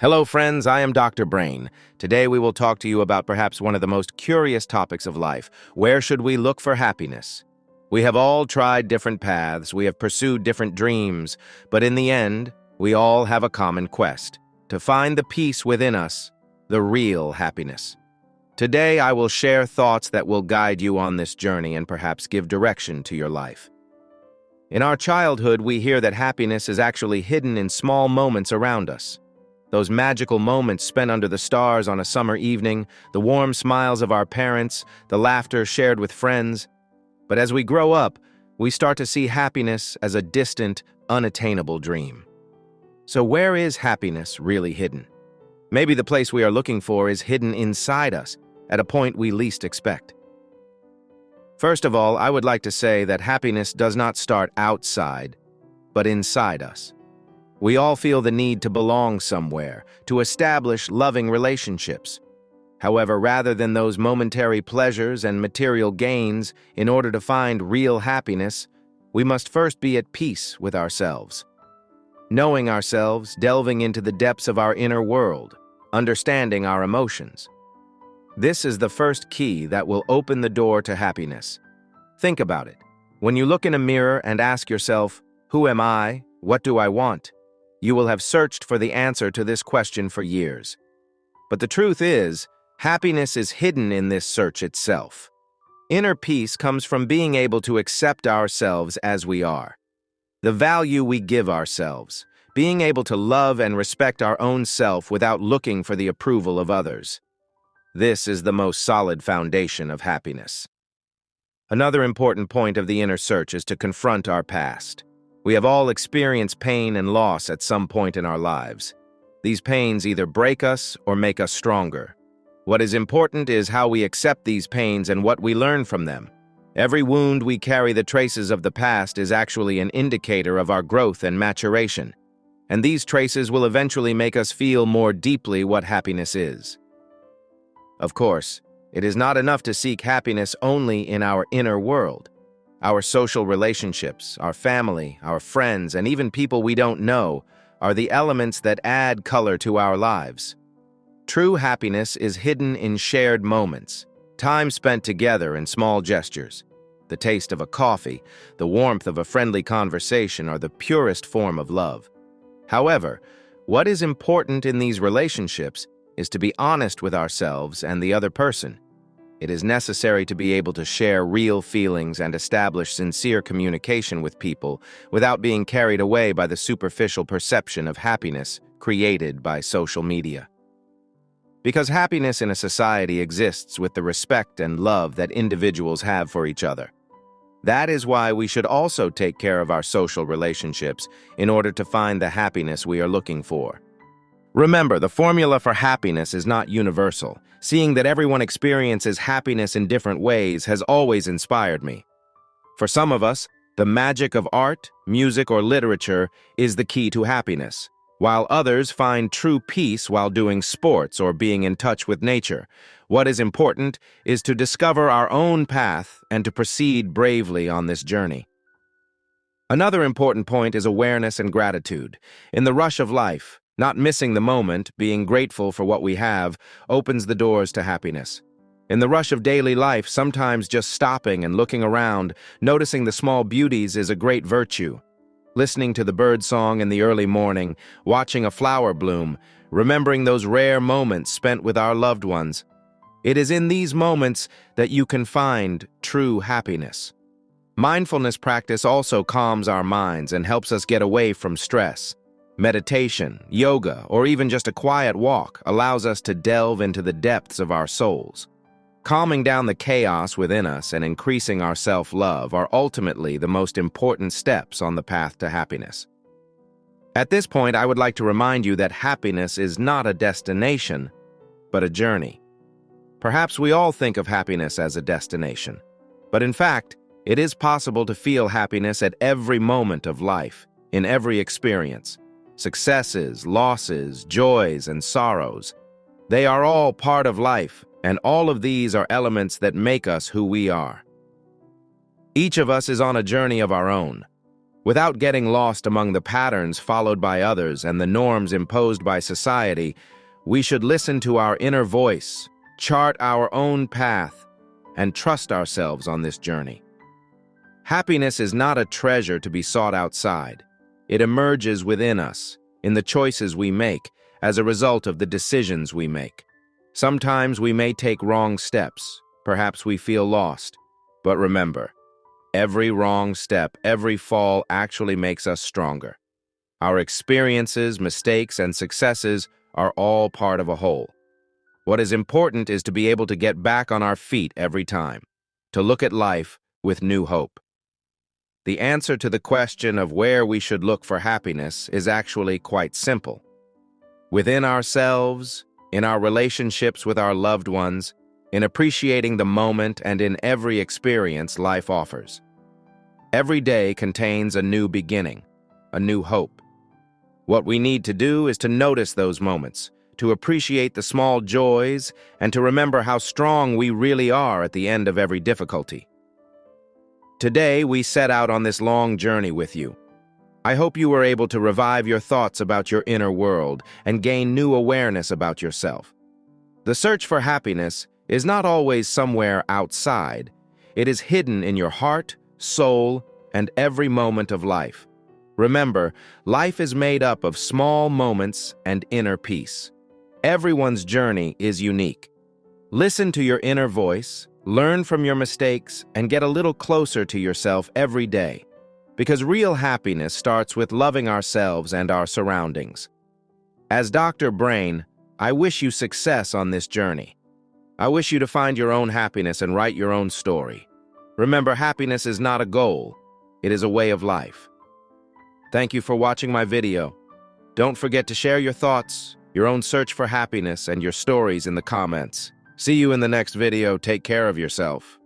Hello, friends. I am Dr. Brain. Today we will talk to you about perhaps one of the most curious topics of life. Where should we look for happiness? We have all tried different paths, we have pursued different dreams, but in the end, we all have a common quest: to find the peace within us, the real happiness. Today I will share thoughts that will guide you on this journey and perhaps give direction to your life. In our childhood, we hear that happiness is actually hidden in small moments around us. Those magical moments spent under the stars on a summer evening, the warm smiles of our parents, the laughter shared with friends. But as we grow up, we start to see happiness as a distant, unattainable dream. So where is happiness really hidden? Maybe the place we are looking for is hidden inside us, at a point we least expect. First of all, I would like to say that happiness does not start outside, but inside us. We all feel the need to belong somewhere, to establish loving relationships. However, rather than those momentary pleasures and material gains, in order to find real happiness, we must first be at peace with ourselves. Knowing ourselves, delving into the depths of our inner world, understanding our emotions. This is the first key that will open the door to happiness. Think about it. When you look in a mirror and ask yourself, "Who am I? What do I want?" you will have searched for the answer to this question for years. But the truth is, happiness is hidden in this search itself. Inner peace comes from being able to accept ourselves as we are. The value we give ourselves, being able to love and respect our own self without looking for the approval of others. This is the most solid foundation of happiness. Another important point of the inner search is to confront our past. We have all experienced pain and loss at some point in our lives. These pains either break us or make us stronger. What is important is how we accept these pains and what we learn from them. Every wound we carry the traces of the past is actually an indicator of our growth and maturation. And these traces will eventually make us feel more deeply what happiness is. Of course, it is not enough to seek happiness only in our inner world. Our social relationships, our family, our friends, and even people we don't know are the elements that add color to our lives. True happiness is hidden in shared moments, time spent together in small gestures. The taste of a coffee, the warmth of a friendly conversation are the purest form of love. However, what is important in these relationships is to be honest with ourselves and the other person. It is necessary to be able to share real feelings and establish sincere communication with people without being carried away by the superficial perception of happiness created by social media. Because happiness in a society exists with the respect and love that individuals have for each other. That is why we should also take care of our social relationships in order to find the happiness we are looking for. Remember, the formula for happiness is not universal. Seeing that everyone experiences happiness in different ways has always inspired me. For some of us, the magic of art, music, or literature is the key to happiness, while others find true peace while doing sports or being in touch with nature. What is important is to discover our own path and to proceed bravely on this journey. Another important point is awareness and gratitude. In the rush of life, not missing the moment, being grateful for what we have, opens the doors to happiness. In the rush of daily life, sometimes just stopping and looking around, noticing the small beauties is a great virtue. Listening to the bird song in the early morning, watching a flower bloom, remembering those rare moments spent with our loved ones. It is in these moments that you can find true happiness. Mindfulness practice also calms our minds and helps us get away from stress. Meditation, yoga, or even just a quiet walk allows us to delve into the depths of our souls. Calming down the chaos within us and increasing our self-love are ultimately the most important steps on the path to happiness. At this point, I would like to remind you that happiness is not a destination, but a journey. Perhaps we all think of happiness as a destination, but in fact, it is possible to feel happiness at every moment of life, in every experience. Successes, losses, joys, and sorrows. They are all part of life, and all of these are elements that make us who we are. Each of us is on a journey of our own. Without getting lost among the patterns followed by others and the norms imposed by society, we should listen to our inner voice, chart our own path, and trust ourselves on this journey. Happiness is not a treasure to be sought outside. It emerges within us, in the choices we make, as a result of the decisions we make. Sometimes we may take wrong steps, perhaps we feel lost, but remember, every wrong step, every fall actually makes us stronger. Our experiences, mistakes, and successes are all part of a whole. What is important is to be able to get back on our feet every time, to look at life with new hope. The answer to the question of where we should look for happiness is actually quite simple. Within ourselves, in our relationships with our loved ones, in appreciating the moment, and in every experience life offers. Every day contains a new beginning, a new hope. What we need to do is to notice those moments, to appreciate the small joys, and to remember how strong we really are at the end of every difficulty. Today, we set out on this long journey with you. I hope you were able to revive your thoughts about your inner world and gain new awareness about yourself. The search for happiness is not always somewhere outside. It is hidden in your heart, soul, and every moment of life. Remember, life is made up of small moments and inner peace. Everyone's journey is unique. Listen to your inner voice, learn from your mistakes, and get a little closer to yourself every day. Because real happiness starts with loving ourselves and our surroundings. As Dr. Brain, I wish you success on this journey. I wish you to find your own happiness and write your own story. Remember, happiness is not a goal, it is a way of life. Thank you for watching my video. Don't forget to share your thoughts, your own search for happiness, and your stories in the comments. See you in the next video. Take care of yourself.